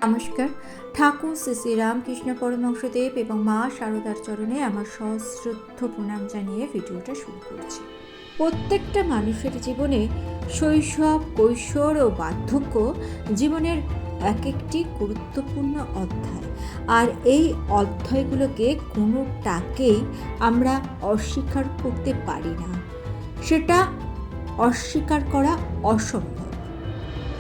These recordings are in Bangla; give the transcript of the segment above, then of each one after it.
নমস্কার। ঠাকুর শ্রী শ্রী রামকৃষ্ণ পরমহংসদেব এবং মা শারদার চরণে আমার সশ্রদ্ধ প্রণাম জানিয়ে ভিডিওটা শুরু করছি। প্রত্যেকটা মানুষের জীবনে শৈশব, কৈশোর ও বার্ধক্য জীবনের এক একটি গুরুত্বপূর্ণ অধ্যায়। আর এই অধ্যায়গুলোকে কোনোটাকেই আমরা অস্বীকার করতে পারি না, সেটা অস্বীকার করা অসম্ভব।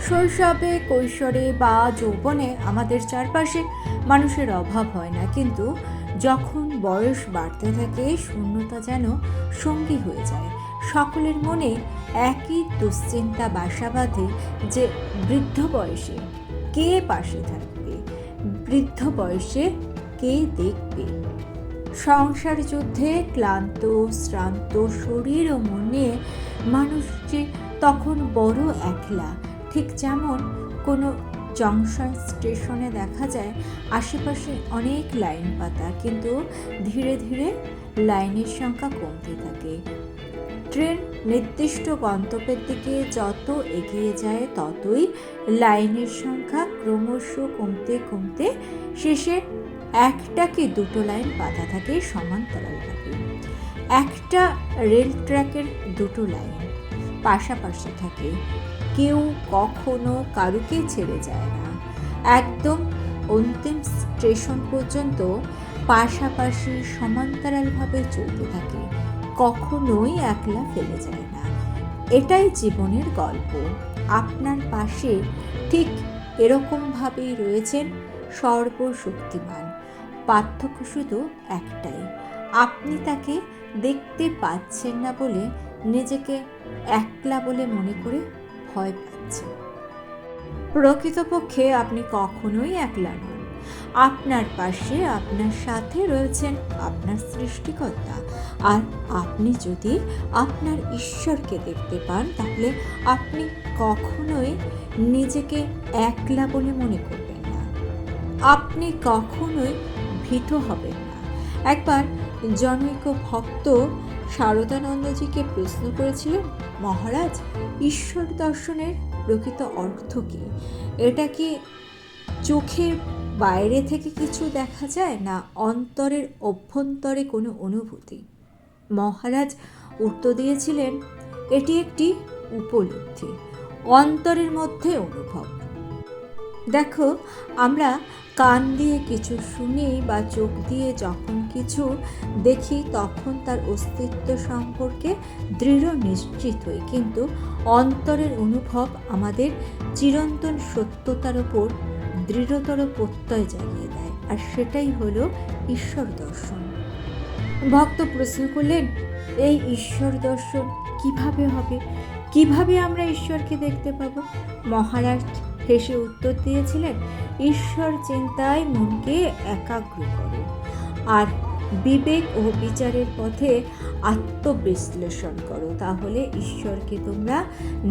শৈশবে, কৈশোরে বা যৌবনে আমাদের চারপাশে মানুষের অভাব হয় না, কিন্তু যখন বয়স বাড়তে থাকে শূন্যতা যেন সঙ্গী হয়ে যায়। সকলের মনে একই দুশ্চিন্তা বাসা বাঁধে যে বৃদ্ধ বয়সে কে পাশে থাকবে, বৃদ্ধ বয়সে কে দেখবে। সংসার যুদ্ধে ক্লান্ত শ্রান্ত শরীর ও মন নিয়ে মানুষ যে তখন বড় একলা। ঠিক যেমন কোনো জংশন স্টেশনে দেখা যায় আশেপাশে অনেক লাইন পাতা, কিন্তু ধীরে ধীরে লাইনের সংখ্যা কমতে থাকে। ট্রেন নির্দিষ্ট গন্তব্যের দিকে যত এগিয়ে যায় ততই লাইনের সংখ্যা ক্রমশ কমতে কমতে শেষে একটা কি দুটো লাইন পাতা থাকে সমান্তরালভাবে। একটা রেল ট্র্যাকের দুটো লাইন পাশাপাশি থাকে, কেউ কখনো কারুকে ছেড়ে যায় না। একদম অন্তিম স্টেশন পর্যন্ত পাশাপাশি সমান্তরালভাবে চলতে থাকে, কখনোই একলা ফেলে যায় না। এটাই জীবনের গল্প। আপনার পাশে ঠিক এরকমভাবেই রয়েছেন সর্বশক্তিমান। পার্থক্য শুধু একটাই, আপনি তাকে দেখতে পাচ্ছেন না বলে নিজেকে একলা বলে মনে করে ভয় পাচ্ছেন। প্রকৃতপক্ষে আপনি কখনোই একলা নন। আপনার পাশে, আপনার সাথে রয়েছেন আপনার সৃষ্টিকর্তা। আর আপনি যদি আপনার ঈশ্বরকে দেখতে পান তাহলে আপনি কখনোই নিজেকে একলা বলে মনে করবেন না, আপনি কখনোই ভীত হবেন না। একবার জনৈক ভক্ত শারদানন্দজিকে প্রশ্ন করেছিলেন, মহারাজ, ঈশ্বর দর্শনের প্রকৃত অর্থ কী? এটা কি চোখের বাইরে থেকে কিছু দেখা যায়, না অন্তরের অভ্যন্তরে কোনো অনুভূতি? মহারাজ উত্তর দিয়েছিলেন, এটি একটি উপলব্ধি, অন্তরের মধ্যে অনুভব। দেখো, আমরা কান দিয়ে কিছু শুনি বা চোখ দিয়ে যখন কিছু দেখি তখন তার অস্তিত্ব সম্পর্কে দৃঢ় নিশ্চিত হই, কিন্তু অন্তরের অনুভব আমাদের চিরন্তন সত্যতার ওপর দৃঢ়তর প্রত্যয় জাগিয়ে দেয়, আর সেটাই হলো ঈশ্বর দর্শন। ভক্ত প্রশ্ন করলেন, এই ঈশ্বর দর্শন কিভাবে হবে? কিভাবে আমরা ঈশ্বরকে দেখতে পাবো? মহারাজ হেসে উত্তর দিয়েছিলেন, ঈশ্বর চিন্তায় মনকে একাগ্র করো আর বিবেক ও বিচারের পথে আত্মবিশ্লেষণ করো, তাহলে ঈশ্বরকে তোমরা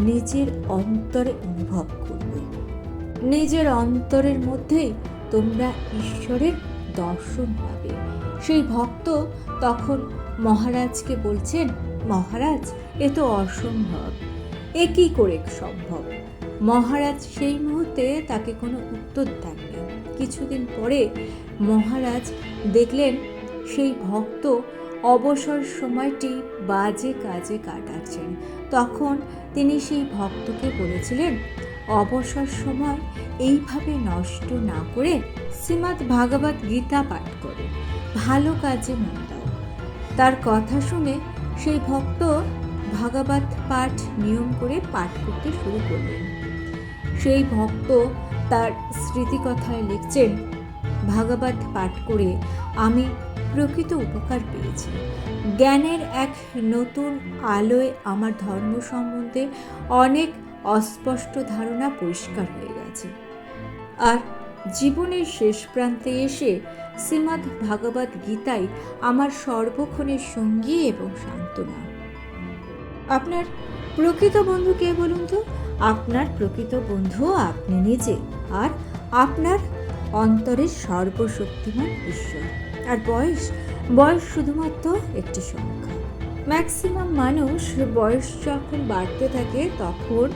নিজের অন্তরে অনুভব করবে। নিজের অন্তরের মধ্যেই তোমরা ঈশ্বরের দর্শন পাবে। সেই ভক্ত তখন মহারাজকে বলছেন, মহারাজ, এ তো অসম্ভব, এ কী করে সম্ভব? মহারাজ সেই মুহূর্তে তাকে কোনো উত্তর দেননি। কিছুদিন পরে মহারাজ দেখলেন সেই ভক্ত অবসর সময়টি বাজে কাজে কাটাচ্ছেন। তখন তিনি সেই ভক্তকে বলেছিলেন, অবসর সময় এইভাবে নষ্ট না করে শ্রীমদ্ ভাগবত গীতা পাঠ করো, ভালো কাজে মন দাও। তার কথা শুনে সেই ভক্ত ভাগবত পাঠ নিয়ম করে পাঠ করতে শুরু করলেন। সেই ভক্ত তার স্মৃতিকথায় লিখছেন, ভাগবত পাঠ করে আমি প্রকৃত উপকার পেয়েছি। জ্ঞানের এক নতুন আলোয় আমার ধর্ম সম্বন্ধে অনেক অস্পষ্ট ধারণা পরিষ্কার হয়ে গেছে। আর জীবনের শেষ প্রান্তে এসে শ্রীমদ্ ভাগবত গীতাই আমার সর্বক্ষণের সঙ্গী এবং সান্ত্বনা। আপনার প্রকৃত বন্ধু কে বলুন তো? আপনার প্রকৃত বন্ধু আপনি নিজে, আর আপনার অন্তরের সর্বশক্তিমান ঈশ্বর। আর বয়স শুধুমাত্র একটি সংখ্যা। ম্যাক্সিমাম মানুষ বয়স যখন বাড়তে থাকে তখন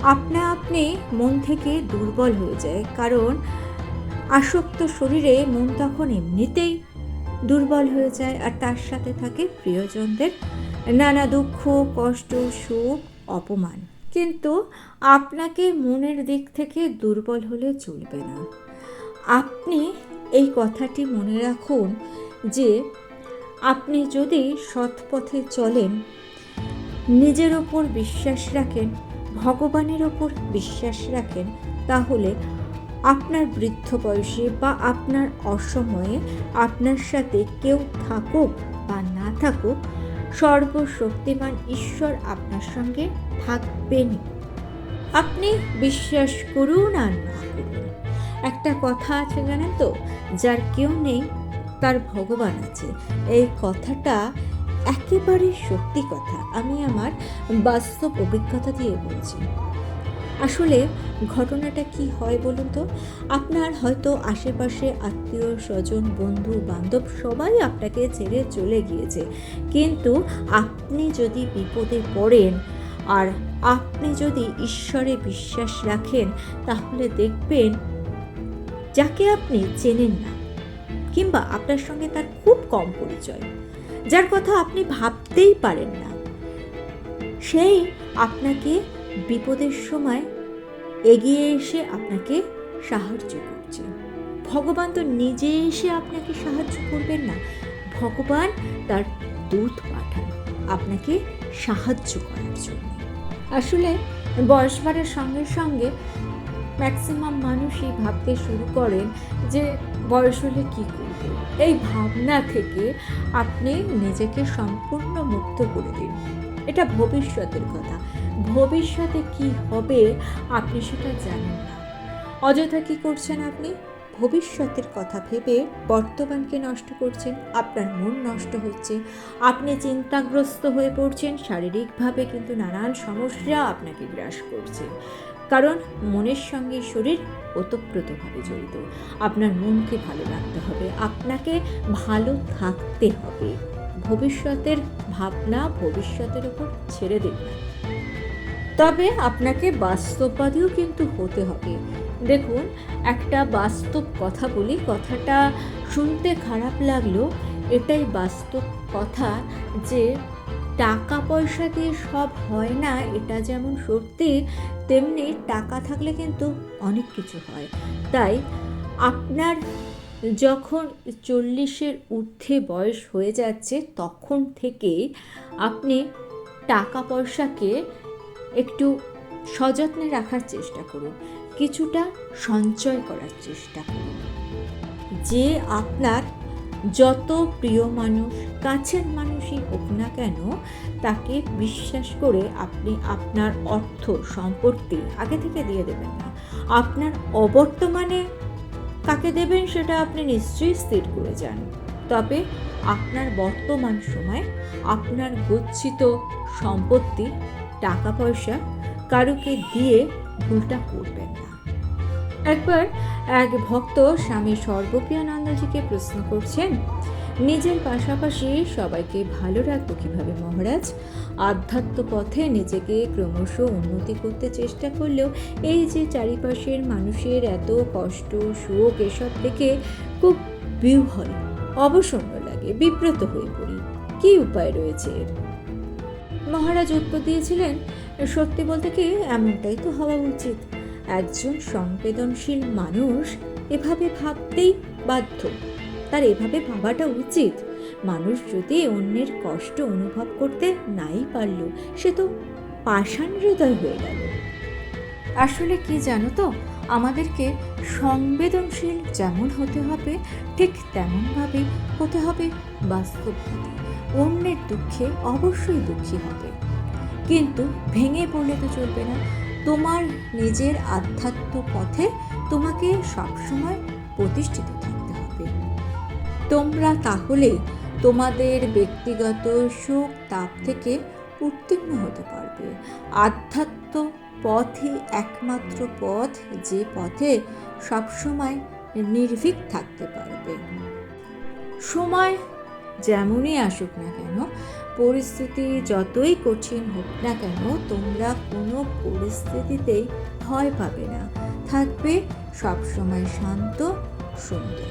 আপনি মন থেকে দুর্বল হয়ে যায়, কারণ আসক্ত শরীরে মন তখন এমনিতেই দুর্বল হয়ে যায়, আর তার সাথে থাকে প্রিয়জনদের নানা দুঃখ, কষ্ট, সুখ, অপমান। কিন্তু আপনাকে মনের দিক থেকে দুর্বল হলে চলবে না। আপনি এই কথাটি মনে রাখুন যে আপনি যদি সৎ পথে চলেন, নিজের ওপর বিশ্বাস রাখেন, ভগবানের ওপর বিশ্বাস রাখেন, তাহলে আপনার বৃদ্ধ বয়সে বা আপনার অসময়ে আপনার সাথে কেউ থাকুক বা না থাকুক, সর্বশক্তিমান ঈশ্বর আপনার সঙ্গে থাকবেনই। আপনি বিশ্বাস করুন আর না করুন, একটা কথা আছে জানেন তো, যার কেউ নেই তার ভগবান আছে। এই কথাটা একেবারে সত্যি কথা, আমি আমার বাস্তব অভিজ্ঞতা দিয়ে বলছি। আসলে ঘটনাটা কি হয় বলুন তো, আপনার হয়তো আশেপাশে আত্মীয় স্বজন, বন্ধু বান্ধব সবাই আপনাকে ছেড়ে চলে গিয়েছে, কিন্তু আপনি যদি বিপদে পড়েন আর আপনি যদি ঈশ্বরে বিশ্বাস রাখেন, তাহলে দেখবেন যাকে আপনি চেনেন না কিংবা আপনার সঙ্গে তার খুব কম পরিচয়, যার কথা আপনি ভাবতেই পারেন না, সেই আপনাকে বিপদের সময় এগিয়ে এসে আপনাকে সাহায্য করছে। ভগবান তো নিজে এসে আপনাকে সাহায্য করবেন না, ভগবান তার দূত পাঠান আপনাকে সাহায্য করার জন্য। আসলে বয়স বাড়ার সঙ্গে সঙ্গে ম্যাক্সিমাম মানুষই ভাবতে শুরু করেন যে বয়স হলে কী করবে। এই ভাবনা থেকে আপনি নিজেকে সম্পূর্ণ মুক্ত করে দিন। এটা ভবিষ্যতের কথা, ভবিষ্যতে কি হবে আপনি সেটা জানেন না। অযথা কি করছেন আপনি? ভবিষ্যতের কথা ভেবে বর্তমানকে নষ্ট করছেন, আপনার মন নষ্ট হচ্ছে, আপনি চিন্তাগ্রস্ত হয়ে পড়ছেন, শারীরিকভাবে কিন্তু নানান সমস্যা আপনাকে গ্রাস করছে, কারণ মনের সঙ্গে শরীর ওতপ্রোতভাবে জড়িত। আপনার মনকে ভালো রাখতে হবে, আপনাকে ভালো থাকতে হবে। ভবিষ্যতের ভাবনা ভবিষ্যতের উপর ছেড়ে দিন না, তবে আপনাকে বাস্তববাদীও কিন্তু হতে হবে। দেখুন, একটা বাস্তব কথা বলি, কথাটা শুনতে খারাপ লাগলো, এটাই বাস্তব কথা যে টাকা পয়সা দিয়ে সব হয় না, এটা যেমন সত্যি, তেমনি টাকা থাকলে কিন্তু অনেক কিছু হয়। তাই আপনার যখন 40-এর ঊর্ধ্বে বয়স হয়ে যাচ্ছে, তখন থেকেই আপনি টাকা পয়সাকে একটু সযত্নে রাখার চেষ্টা করুন, কিছুটা সঞ্চয় করার চেষ্টা করুন। যে আপনার যত প্রিয় মানুষ, কাছের মানুষই হোক না কেন, তাকে বিশ্বাস করে আপনি আপনার অর্থ সম্পত্তি আগে থেকে দিয়ে দেবেন না। আপনার অবর্তমানে কাকে দেবেন সেটা আপনি নিশ্চয়ই স্থির করে যান, তবে আপনার বর্তমান সময় আপনার গচ্ছিত সম্পত্তি, টাকা পয়সা কারুকে দিয়ে ভুলটা করবেন না। একবার এক ভক্ত স্বামী সর্বপ্রিয়ানন্দজিকে প্রশ্ন করছেন, নিজের পাশাপাশি সবাইকে ভালো রাখবো কীভাবে মহারাজ? আধ্যাত্ম পথে নিজেকে ক্রমশ উন্নতি করতে চেষ্টা করলেও এই যে চারিপাশের মানুষের এত কষ্ট, শোক, এসব দেখে খুব বিহ্বল, অবসন্ন লাগে, বিব্রত হয়ে পড়ি, কী উপায় রয়েছে? মহারাজ উত্তর দিয়েছিলেন, সত্যি বলতে কি, এমনটাই তো হওয়া উচিত। একজন সংবেদনশীল মানুষ এভাবে ভাবতেই বাধ্য, তার এভাবে ভাবাটা উচিত। মানুষ যদি অন্যের কষ্ট অনুভব করতে নাই পারল, সে তো পাষাণ হৃদয় হয়ে গেল। আসলে কি জানো তো, আমাদেরকে সংবেদনশীল যেমন হতে হবে, ঠিক তেমনভাবে হতে হবে বাস্তববাদী। অন্যের দুঃখে অবশ্যই দুঃখী হবে, কিন্তু ভেঙে পড়লে তো চলবে না। তোমার নিজের আধ্যাত্ম পথে তোমাকে সবসময় প্রতিষ্ঠিত থাকতে হবে। তোমরা তাহলে তোমাদের ব্যক্তিগত সুখ তাপ থেকে উত্তীর্ণ হতে পারবে। আধ্যাত্ম পথই একমাত্র পথ, যে পথে সবসময় নির্ভীক থাকতে পারবে। সময় যেমনই আসুক না কেন, পরিস্থিতি যতই কঠিন হোক না কেন, তোমরা কোনো পরিস্থিতিতেই ভয় পাবে না, থাকবে সবসময় শান্ত, সুন্দর।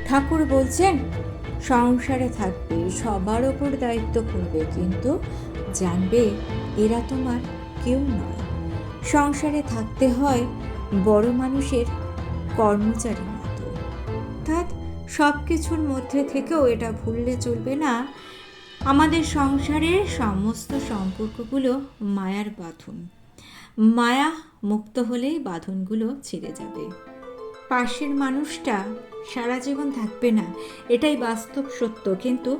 ঠাকুর বলছেন সংসারে থাকবে, সবার ওপর দায়িত্ব করবে, কিন্তু জানবে এরা তোমার কেউ নয়। সংসারে থাকতে হয় বড় মানুষের কর্মচারীর মতো। অর্থাৎ সব কিছুর মধ্যে থেকেও এটা ভুললে চলবে না, আমাদের সংসারের সমস্ত সম্পর্কগুলো মায়ার বাঁধন। মায়া মুক্ত হলেই বাঁধনগুলো ছেড়ে যাবে। পাশের মানুষটা সারা জীবন থাকবে না, এটাই বাস্তব সত্য, কিন্তু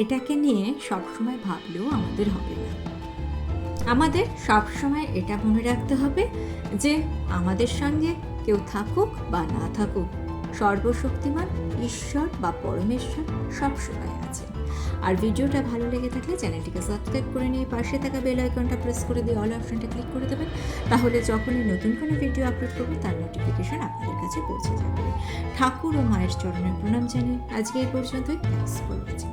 এটাকে নিয়ে সবসময় ভাবলেও আমাদের হবে না। আমাদের সবসময় এটা মনে রাখতে হবে যে আমাদের সঙ্গে কেউ থাকুক বা না থাকুক, সর্বশক্তিমান ঈশ্বর বা পরমেশ্বর সবসময় আছে। আর ভিডিওটা ভালো লেগে থাকলে চ্যানেলটিকে সাবস্ক্রাইব করে নিয়ে পাশে থাকা বেল আইকনটা প্রেস করে দিয়ে অল অপশনটা ক্লিক করে দেবেন। তাহলে যখনই নতুন কোনো ভিডিও আপলোড করবো তার নোটিফিকেশন আপনাদের কাছে পৌঁছে যাবে। ঠাকুর ও মায়ের চরণে প্রণাম জানিয়ে আজকে এই পর্যন্তই। Thanks for watching.